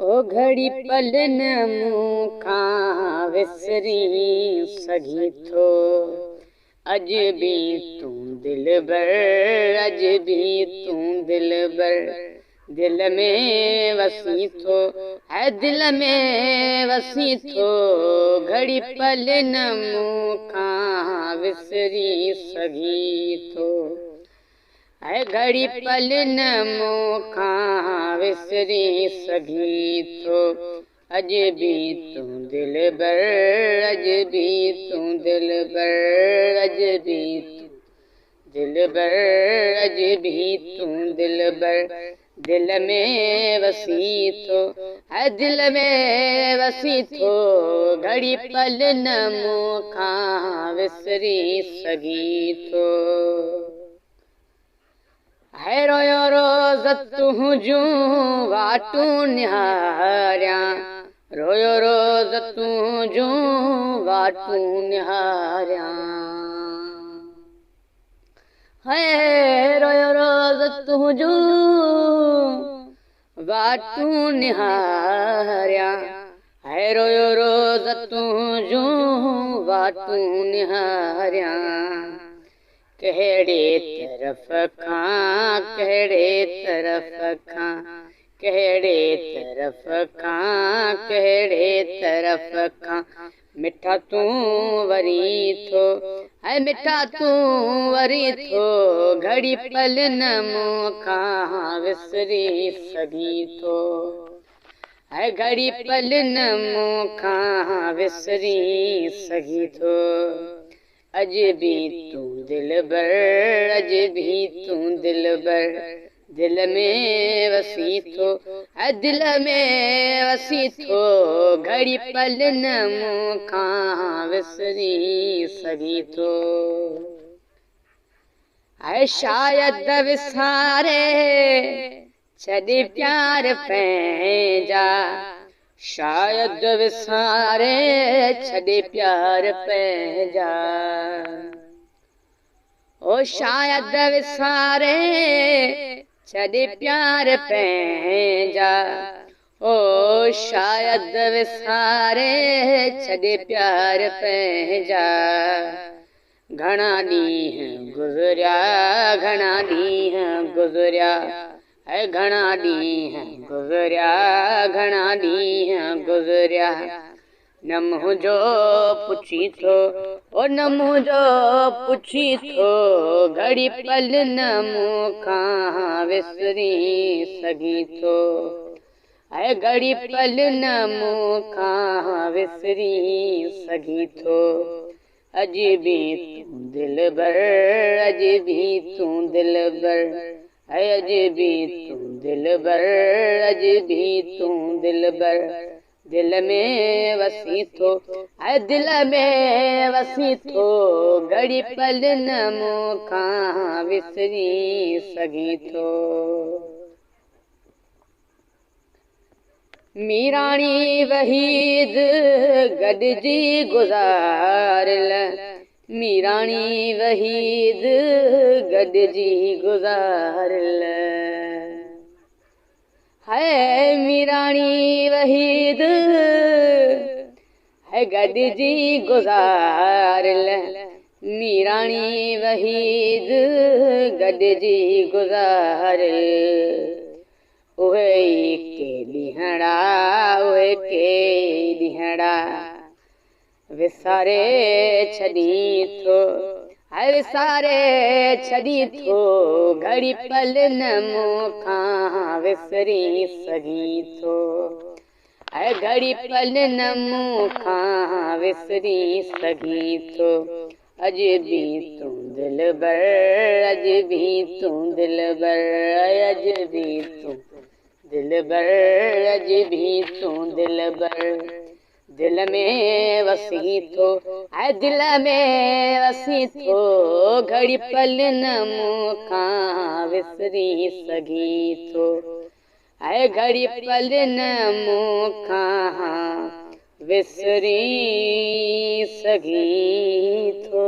ओ घड़ी पल न मूंखां विसरी सघी थो। अॼु बि तूं दिलबर, अॼु बि तूं दिलबर, दिल में वसी थो, है दिल में वसी थो। घड़ी पल न मूंखां विसरी सघी थो। है घड़ी पल न मूंखां विसरी सघी थो। अॼु बि तूं दिलबर, अॼु बि तूं दिलबर, अॼु बि तूं दिलबर, अॼु बि तूं दिलबर, दिल में वसी थो, है दिल में वसी थो। घड़ी पल न मूंखां विसरी सघी थो। है रोयो रोज़ तुंहिंजूं वाटूं निहारियां, रोयो रोज़ तुंहिंजूं वाटूं निहारियां। है रोयो रोज़ तुंहिंजूं वाटूं निहारियां, है रोयो रोज़ तुंहिंजूं वाटूं निहारियां। कहिड़े तरफ़ खां, कहिड़े तरफ़ खां, कहिड़े तरफ़ खां, कहिड़े तरफ़ खां मिठा तूं वरी थो, है मिठा तूं वरी थो। घड़ी पल न मूंखां विसरी सघी थो। है घड़ी पल न मूंखां विसरी सघी थो। अॼु बि तूं दिलबर, अॼु बि तूं दिलबर, दिल में वसी थो, है दिल में वसी थो। घड़ी पल न मूंखां विसरी सघी थो। है शायद विसारे छॾे प्यार पंहिंजा, शायद विसारे छॾे प्यार पंहिंजा। ओ शायद विसारे छॾे प्यार पंहिंजा, ओ शायद विसारे छॾे प्यार पंहिंजा। घणा ॾींहं गुज़रिया, घणा ॾींहं गुज़रिया, है घणा ॾींहं गुज़रिया, घणा ॾींहं गुज़रिया। न मुंहिंजो पुछी थो, ओ न मुंहिंजो पुछी थो। घड़ी पल न मूंखां विसरी सघी थो। है घड़ी पल न मूंखां विसरी सघी थो। अॼु बि तूं दिलबर, अॼु बि तूं दिलबर, है अॼु बि तूं दिलबर, अॼु बि तूं दिलबर, दिल में वसी थो, है दिल में वसी थो। घड़ी पल न मूंखां विसरी सघी थो। मीराणी वहीद गॾिजी गुज़ारियल, मीराणी वहीद गॾिजी गुज़ारियल, है मीराणी वहीद है गॾिजी गुज़ारियल, मीराणी वहीद गॾिजी गुज़ारियल। उहे के ॾींहड़ा, उहे के ॾींहड़ा विसारे छॾी थो, है विसारे छॾी थो। घड़ी पल न मूंखां विसरी सघी थो। है घड़ी पल न मूंखां विसरी सघी थो। अॼु बि तूं दिलबर, अॼु बि तूं दिलबर, अॼु बि तूं दिलबर, अॼु बि तूं दिलबर, दिल में वसी थो, है दिल में वसी थो। घड़ी पल न मूंखां विसरी सघी थो। है घड़ी पल न मूंखां विसरी सघी थो।